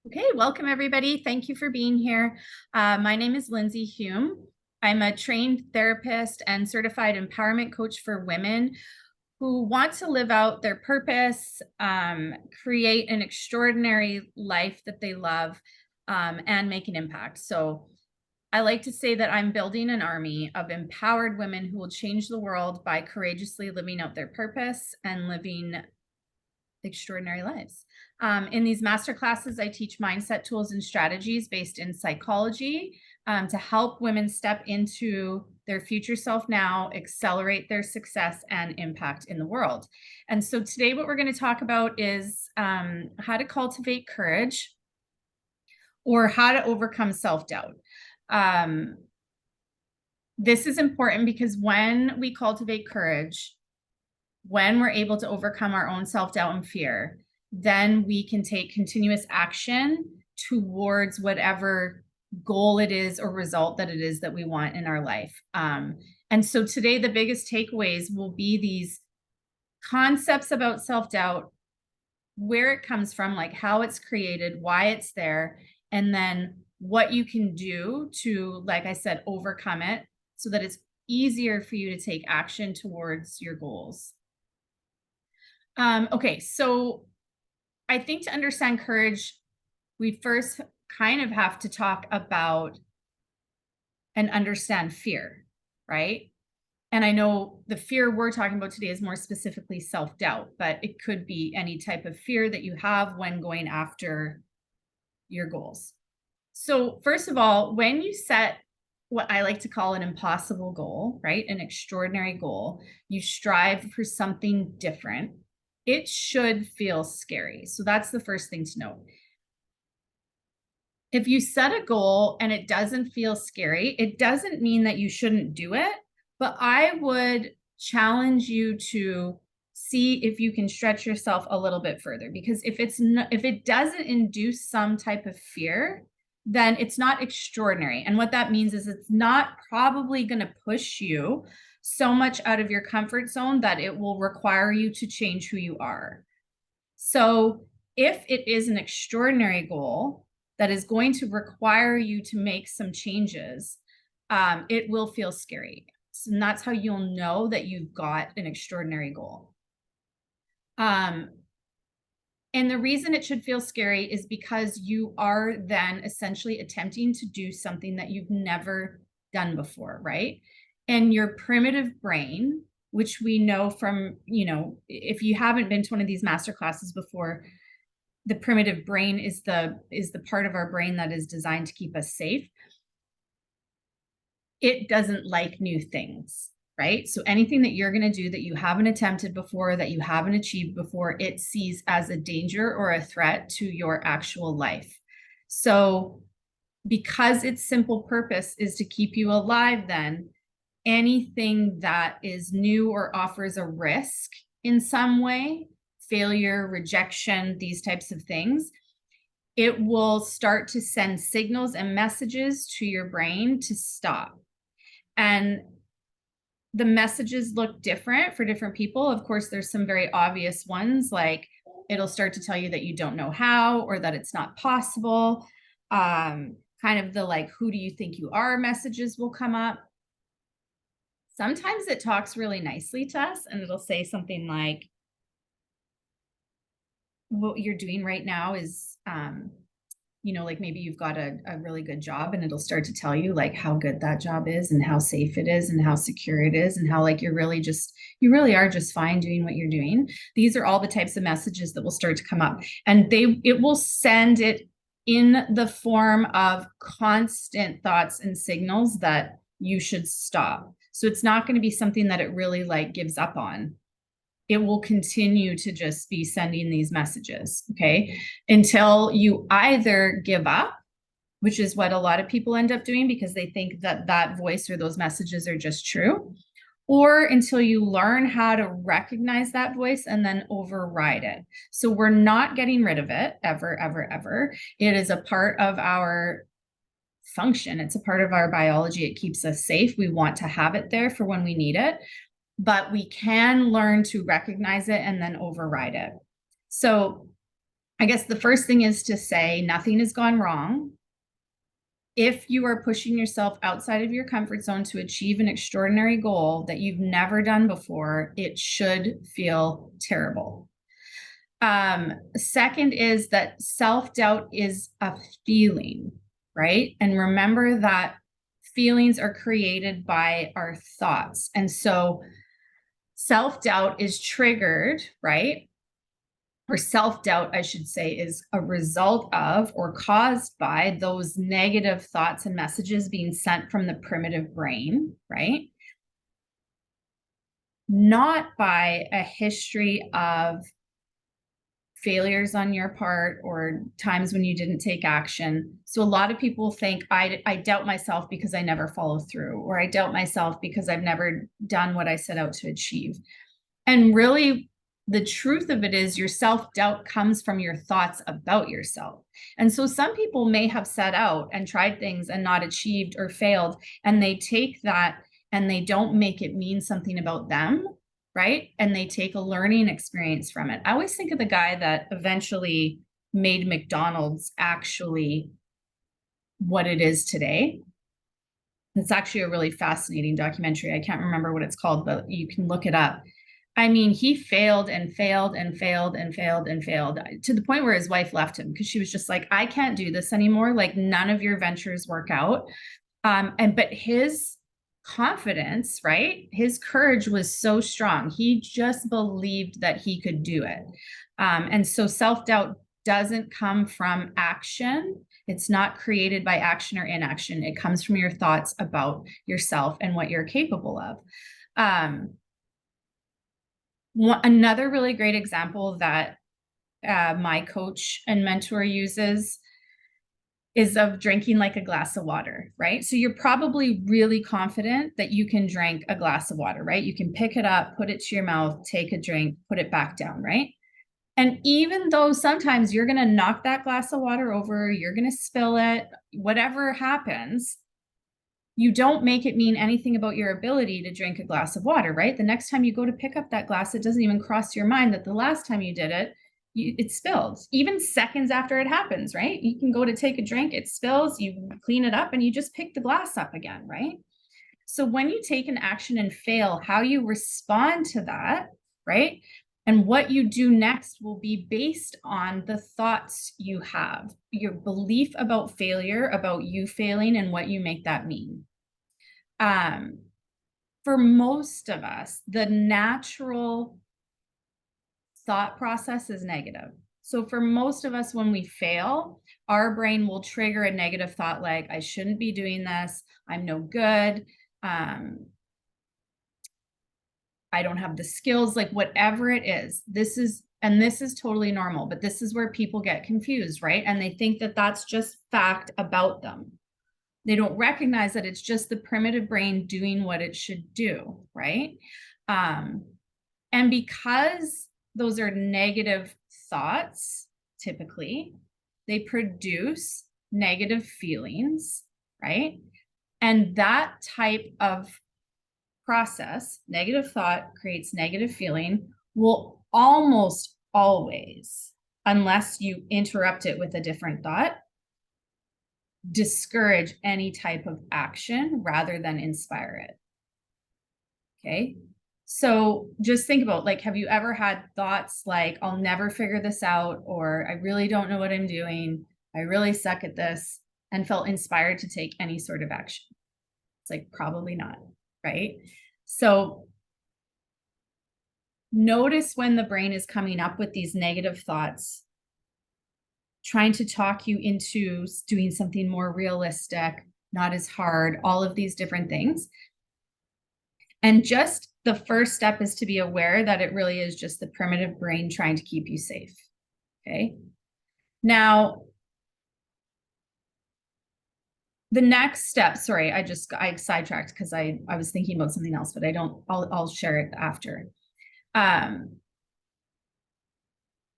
Okay, welcome everybody. Thank you for being here. My name is Lindsay Hume. I'm a trained therapist and certified empowerment coach for women who want to live out their purpose, create an extraordinary life that they love, and make an impact. So I like to say that I'm building an army of empowered women who will change the world by courageously living out their purpose and living extraordinary lives. In these masterclasses, I teach mindset tools and strategies based in psychology to help women step into their future self now, accelerate their success and impact in the world. And so today what we're going to talk about is how to cultivate courage or how to overcome self-doubt. This is important because when we cultivate courage, when we're able to overcome our own self-doubt and fear, then we can take continuous action towards whatever goal it is or result that it is that we want in our life. And so today, the biggest takeaways will be these concepts about self-doubt, where it comes from, like how it's created, why it's there, and then what you can do to, like I said, overcome it so that it's easier for you to take action towards your goals. Okay, so I think to understand courage, we first kind of have to talk about and understand fear, right? And I know the fear we're talking about today is more specifically self-doubt, but it could be any type of fear that you have when going after your goals. So first of all, when you set what I like to call an impossible goal, right? An extraordinary goal, you strive for something different. It should feel scary. So that's the first thing to note. If you set a goal and it doesn't feel scary, it doesn't mean that you shouldn't do it, but I would challenge you to see if you can stretch yourself a little bit further, because if it doesn't induce some type of fear, then it's not extraordinary. And what that means is it's not probably going to push you so much out of your comfort zone that it will require you to change who you are. So if it is an extraordinary goal that is going to require you to make some changes, it will feel scary. And that's how you'll know that you've got an extraordinary goal. And the reason it should feel scary is because you are then essentially attempting to do something that you've never done before, right? And your primitive brain, which we know from, if you haven't been to one of these master classes before, the primitive brain is the part of our brain that is designed to keep us safe. It doesn't like new things, right? So anything that you're going to do that you haven't attempted before, that you haven't achieved before, it sees as a danger or a threat to your actual life. So because its simple purpose is to keep you alive, then anything that is new or offers a risk in some way, failure, rejection, these types of things, it will start to send signals and messages to your brain to stop. And the messages look different for different people. Of course, there's some very obvious ones, like it'll start to tell you that you don't know how, or that it's not possible. Kind of the like, who do you think you are messages will come up. Sometimes it talks really nicely to us and it'll say something like, what you're doing right now is, like maybe you've got a really good job and it'll start to tell you like how good that job is and how safe it is and how secure it is and how like you really are just fine doing what you're doing. These are all the types of messages that will start to come up, and it will send it in the form of constant thoughts and signals that you should stop. So it's not going to be something that it really like gives up on. It will continue to just be sending these messages, okay, until you either give up, which is what a lot of people end up doing because they think that that voice or those messages are just true, or until you learn how to recognize that voice and then override it. So we're not getting rid of it ever, ever, ever. It is a part of our function. It's a part of our biology. It keeps us safe. We want to have it there for when we need it, but we can learn to recognize it and then override it. So I guess the first thing is to say nothing has gone wrong. If you are pushing yourself outside of your comfort zone to achieve an extraordinary goal that you've never done before, it should feel terrible. Second is that self-doubt is a feeling, right? And remember that feelings are created by our thoughts. And so self-doubt is triggered, right? Or self-doubt, I should say, is a result of or caused by those negative thoughts and messages being sent from the primitive brain, right? Not by a history of failures on your part or times when you didn't take action. So a lot of people think I doubt myself because I never follow through, or I doubt myself because I've never done what I set out to achieve. And really, the truth of it is your self-doubt comes from your thoughts about yourself. And so some people may have set out and tried things and not achieved or failed, and they take that and they don't make it mean something about them, right? And they take a learning experience from it. I always think of the guy that eventually made McDonald's actually what it is today. It's actually a really fascinating documentary. I can't remember what it's called, but you can look it up. I mean, he failed and failed and failed and failed and failed to the point where his wife left him because she was just like, I can't do this anymore. Like, none of your ventures work out. But his confidence, right? His courage was so strong. He just believed that he could do it. And so self-doubt doesn't come from action. It's not created by action or inaction. It comes from your thoughts about yourself and what you're capable of. Another really great example that my coach and mentor uses is of drinking like a glass of water, right? So you're probably really confident that you can drink a glass of water, right? You can pick it up, put it to your mouth, take a drink, put it back down, right? And even though sometimes you're going to knock that glass of water over, you're going to spill it, whatever happens, you don't make it mean anything about your ability to drink a glass of water, right? The next time you go to pick up that glass, it doesn't even cross your mind that the last time you did it, it spilled, even seconds after it happens, right? You can go to take a drink, it spills, you clean it up, and you just pick the glass up again, right? So when you take an action and fail, how you respond to that, right? And what you do next will be based on the thoughts you have, your belief about failure, about you failing, and what you make that mean. For most of us, the natural thought process is negative. So for most of us, when we fail, our brain will trigger a negative thought like, I shouldn't be doing this. I'm no good. I don't have the skills, like whatever it is. This is totally normal, but this is where people get confused, right? And they think that that's just fact about them. They don't recognize that it's just the primitive brain doing what it should do, right? And because those are negative thoughts, typically, they produce negative feelings, right? And that type of process, negative thought creates negative feeling, will almost always, unless you interrupt it with a different thought, discourage any type of action rather than inspire it. Okay. So just think about, like, have you ever had thoughts like, I'll never figure this out, or I really don't know what I'm doing, I really suck at this, and felt inspired to take any sort of action? It's like, probably not, right? So notice when the brain is coming up with these negative thoughts, trying to talk you into doing something more realistic, not as hard, all of these different things. And just the first step is to be aware that it really is just the primitive brain trying to keep you safe. Okay. Now, the next step, sorry, I sidetracked because I was thinking about something else, but I'll share it after.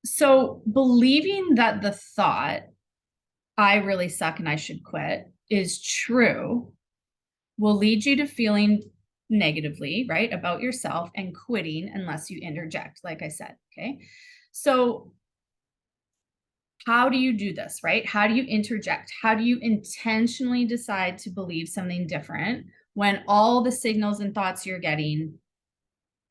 So believing that the thought, I really suck and I should quit, is true will lead you to feeling negatively, right, about yourself and quitting unless you interject, like I said. Okay. So How do you do this, right? How do you interject? How do you intentionally decide to believe something different when all the signals and thoughts you're getting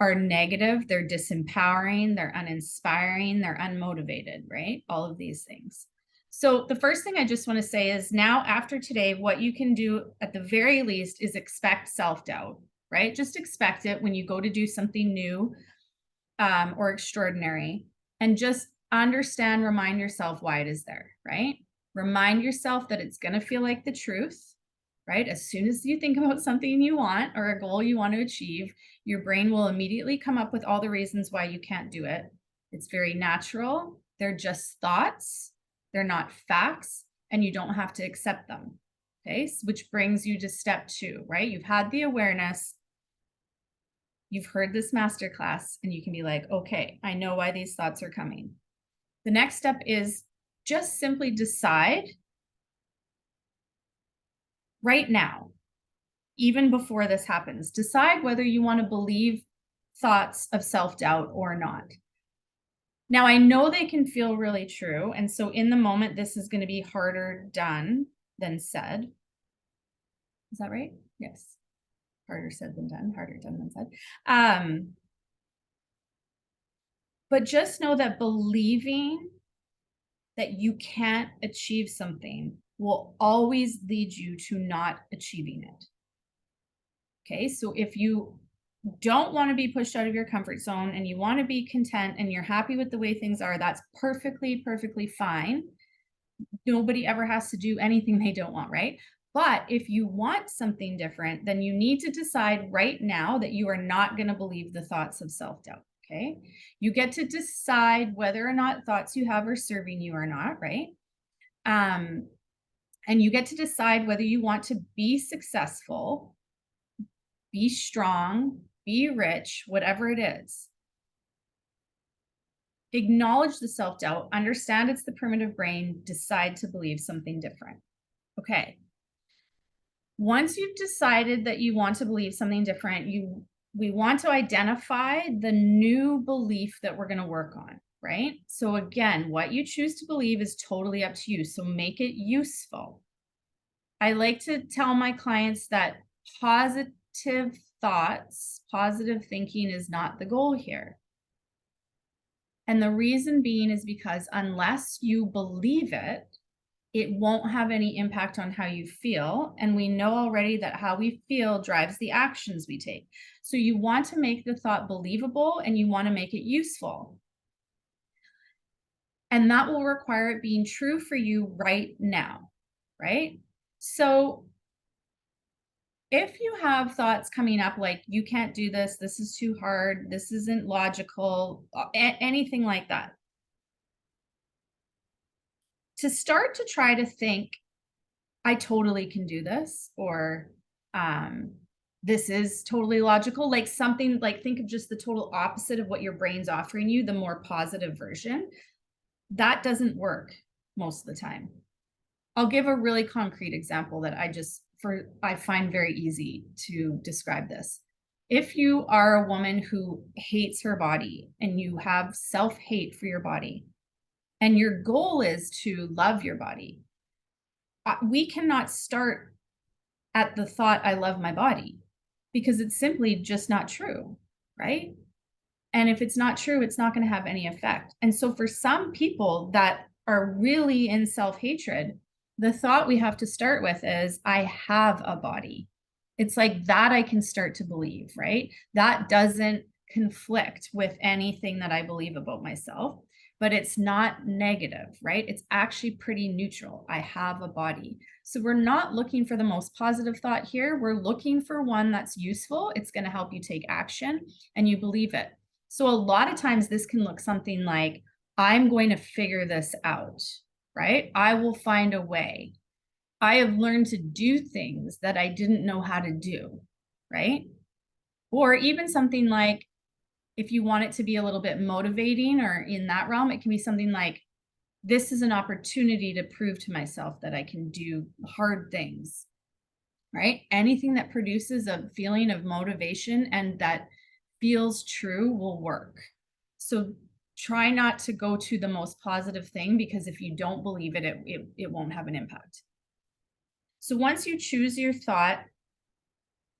are negative, they're disempowering, they're uninspiring, they're unmotivated, right? All of these things. So the first thing I just want to say is now after today, what you can do at the very least is expect self-doubt, right? Just expect it when you go to do something new or extraordinary, and just understand, remind yourself why it is there, right? Remind yourself that it's going to feel like the truth, right? As soon as you think about something you want or a goal you want to achieve, your brain will immediately come up with all the reasons why you can't do it. It's very natural. They're just thoughts. They're not facts, and you don't have to accept them. Okay, which brings you to step 2, right? You've had the awareness. You've heard this masterclass, and you can be like, okay, I know why these thoughts are coming. The next step is just simply decide right now, even before this happens, decide whether you want to believe thoughts of self-doubt or not. Now, I know they can feel really true. And so in the moment, this is going to be harder done than said. Is that right? Yes. Harder said than done, harder done than said. But just know that believing that you can't achieve something will always lead you to not achieving it. Okay, so if you don't want to be pushed out of your comfort zone and you want to be content and you're happy with the way things are, that's perfectly, perfectly fine. Nobody ever has to do anything they don't want, right? But if you want something different, then you need to decide right now that you are not going to believe the thoughts of self-doubt. Okay, you get to decide whether or not thoughts you have are serving you or not, right? And you get to decide whether you want to be successful, be strong, be rich, whatever it is. Acknowledge the self-doubt, understand it's the primitive brain, decide to believe something different. Okay. Once you've decided that you want to believe something different, we want to identify the new belief that we're going to work on, right? So again, what you choose to believe is totally up to you. So make it useful. I like to tell my clients that positive thoughts, positive thinking is not the goal here. And the reason being is because unless you believe it, it won't have any impact on how you feel. And we know already that how we feel drives the actions we take. So you want to make the thought believable and you want to make it useful. And that will require it being true for you right now, right? So if you have thoughts coming up like, you can't do this, this is too hard, this isn't logical, anything like that, to start to try to think, I totally can do this, or this is totally logical, like something like, think of just the total opposite of what your brain's offering you, the more positive version. That doesn't work most of the time. I'll give a really concrete example that I find very easy to describe this. If you are a woman who hates her body and you have self-hate for your body, and your goal is to love your body, we cannot start at the thought, I love my body, because it's simply just not true, right? And if it's not true, it's not going to have any effect. And so for some people that are really in self-hatred, the thought we have to start with is, I have a body. It's like that I can start to believe, right? That doesn't conflict with anything that I believe about myself, but it's not negative, right? It's actually pretty neutral. I have a body. So we're not looking for the most positive thought here. We're looking for one that's useful. It's going to help you take action and you believe it. So a lot of times this can look something like, I'm going to figure this out, right? I will find a way. I have learned to do things that I didn't know how to do, right? Or even something like, if you want it to be a little bit motivating or in that realm, it can be something like, this is an opportunity to prove to myself that I can do hard things, right? Anything that produces a feeling of motivation and that feels true will work. So try not to go to the most positive thing, because if you don't believe it, it won't have an impact. So once you choose your thought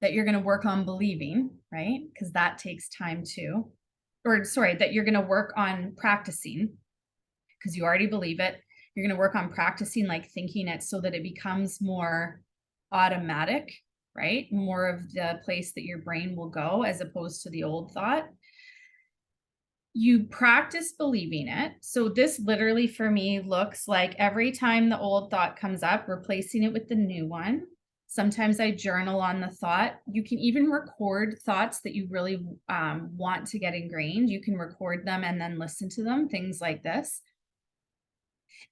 that you're going to work on believing, right? Because that takes time too. Or sorry, that you're going to work on practicing because you already believe it. You're going to work on practicing, like thinking it so that it becomes more automatic, right? More of the place that your brain will go as opposed to the old thought. You practice believing it. So this literally for me looks like every time the old thought comes up, replacing it with the new one. Sometimes I journal on the thought. You can even record thoughts that you really want to get ingrained. You can record them and then listen to them, things like this.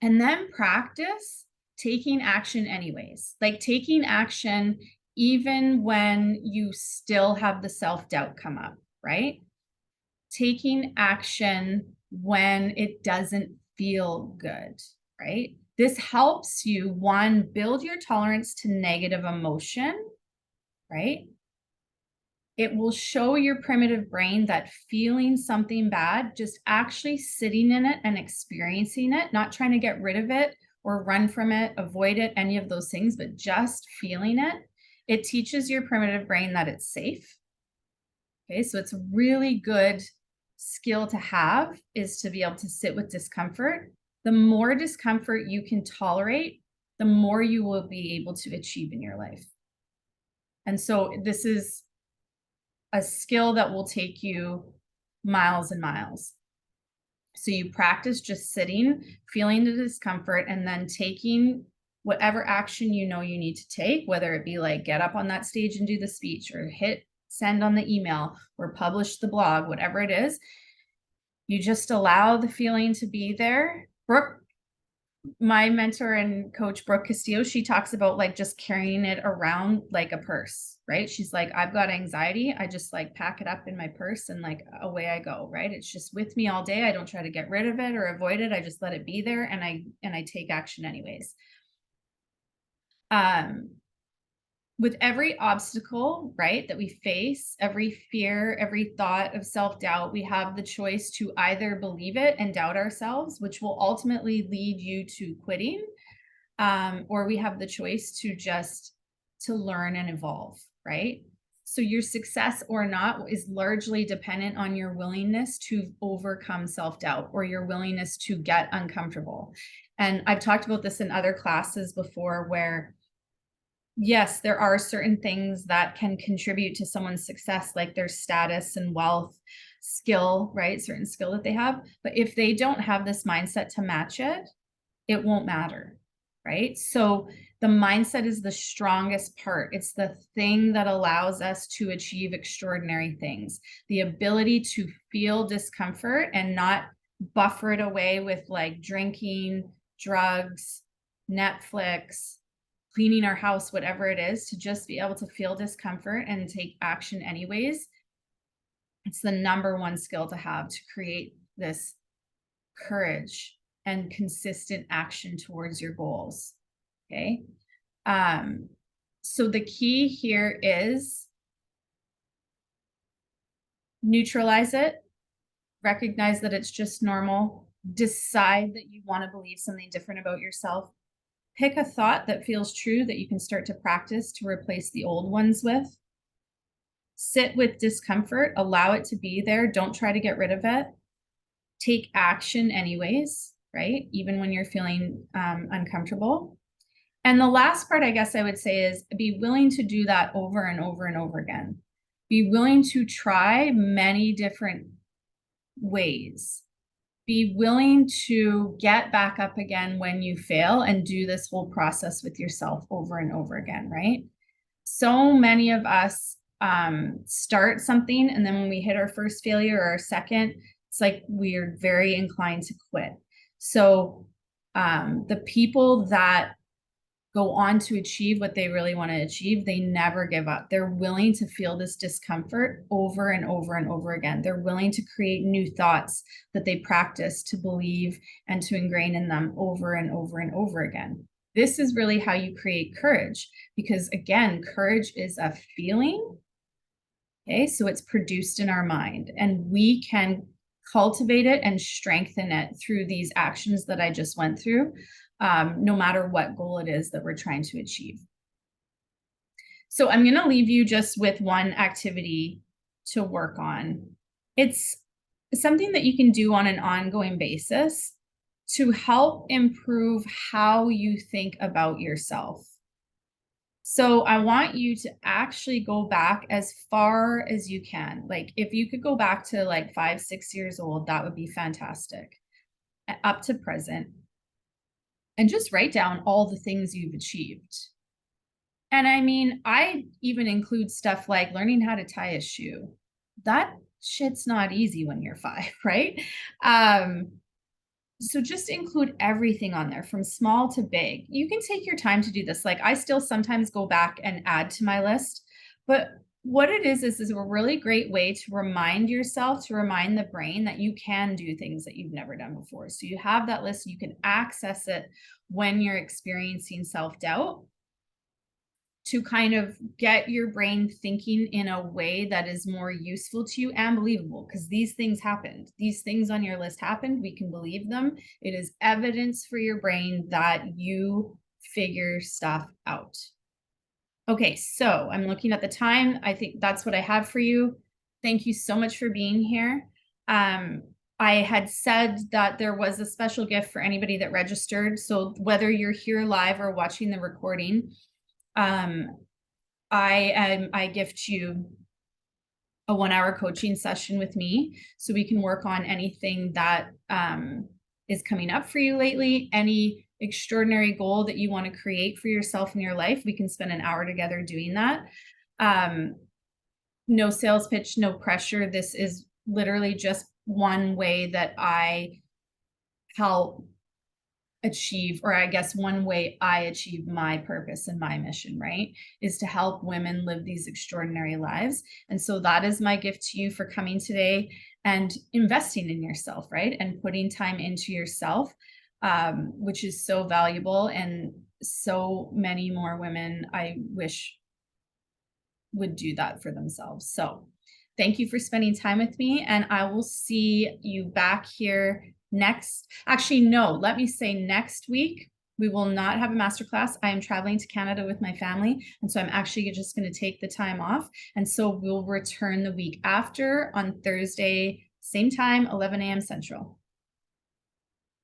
And then practice taking action anyways, like taking action even when you still have the self-doubt come up, right? Taking action when it doesn't feel good, right? This helps you, one, build your tolerance to negative emotion, right? It will show your primitive brain that feeling something bad, just actually sitting in it and experiencing it, not trying to get rid of it or run from it, avoid it, any of those things, but just feeling it. It teaches your primitive brain that it's safe. Okay, so it's a really good skill to have, is to be able to sit with discomfort. The more discomfort you can tolerate, the more you will be able to achieve in your life. And so this is a skill that will take you miles and miles. So you practice just sitting, feeling the discomfort, and then taking whatever action you know you need to take, whether it be like get up on that stage and do the speech, or hit send on the email, or publish the blog, whatever it is. You just allow the feeling to be there. Brooke, my mentor and coach, Brooke Castillo, she talks about like just carrying it around like a purse, right? She's like, I've got anxiety. I just like pack it up in my purse and like away I go, right? It's just with me all day. I don't try to get rid of it or avoid it. I just let it be there, and I take action anyways. With every obstacle, right, that we face, every fear, every thought of self-doubt, we have the choice to either believe it and doubt ourselves, which will ultimately lead you to quitting, or we have the choice to just to learn and evolve, right? So your success or not is largely dependent on your willingness to overcome self-doubt, or your willingness to get uncomfortable. And I've talked about this in other classes before, where yes, there are certain things that can contribute to someone's success, like their status and wealth, skill, right? Certain skill that they have. But if they don't have this mindset to match it, it won't matter, right? So the mindset is the strongest part. It's the thing that allows us to achieve extraordinary things. The ability to feel discomfort and not buffer it away with like drinking, drugs, Netflix, cleaning our house, whatever it is, to just be able to feel discomfort and take action anyways. It's the number one skill to have to create this courage and consistent action towards your goals. Okay. So the key here is neutralize it, recognize that it's just normal, decide that you want to believe something different about yourself, pick a thought that feels true that you can start to practice to replace the old ones with. Sit with discomfort, allow it to be there. Don't try to get rid of it. Take action anyways, right? Even when you're feeling uncomfortable. And the last part, I guess I would say, is be willing to do that over and over and over again. Be willing to try many different ways. Be willing to get back up again when you fail, and do this whole process with yourself over and over again, right? So many of us start something, and then when we hit our first failure or our second, it's like we're very inclined to quit. So the people that go on to achieve what they really want to achieve, they never give up. They're willing to feel this discomfort over and over and over again. They're willing to create new thoughts that they practice to believe and to ingrain in them over and over and over again. This is really how you create courage, because again, courage is a feeling. Okay, so it's produced in our mind, and we can cultivate it and strengthen it through these actions that I just went through, no matter what goal it is that we're trying to achieve. So I'm going to leave you just with one activity to work on. It's something that you can do on an ongoing basis to help improve how you think about yourself. So I want you to actually go back as far as you can. Like if you could go back to like 5, 6 years old, that would be fantastic. Up to present. And just write down all the things you've achieved. And I mean, I even include stuff like learning how to tie a shoe. That shit's not easy when you're 5, right? So just include everything on there from small to big. You can take your time to do this. Like I still sometimes go back and add to my list, but what it is a really great way to remind yourself, to remind the brain that you can do things that you've never done before. So you have that list, you can access it when you're experiencing self-doubt, to kind of get your brain thinking in a way that is more useful to you and believable, because these things happened. These things on your list happened. We can believe them. It is evidence for your brain that you figure stuff out. Okay, so I'm looking at the time. I think that's what I have for you. Thank you so much for being here. I had said that there was a special gift for anybody that registered. So whether you're here live or watching the recording, I gift you a 1-hour coaching session with me so we can work on anything that is coming up for you lately, any extraordinary goal that you want to create for yourself in your life. We can spend an hour together doing that. No sales pitch, no pressure. This is literally just one way that I help achieve, or I guess one way I achieve my purpose and my mission, right, is to help women live these extraordinary lives. And so that is my gift to you for coming today and investing in yourself, right, and putting time into yourself, which is so valuable. And so many more women I wish would do that for themselves. So thank you for spending time with me, and I will see you back here actually, no, let me say next week. We will not have a masterclass. I am traveling to Canada with my family, and so I'm actually just going to take the time off. And so we'll return the week after on Thursday, same time, 11 a.m. Central.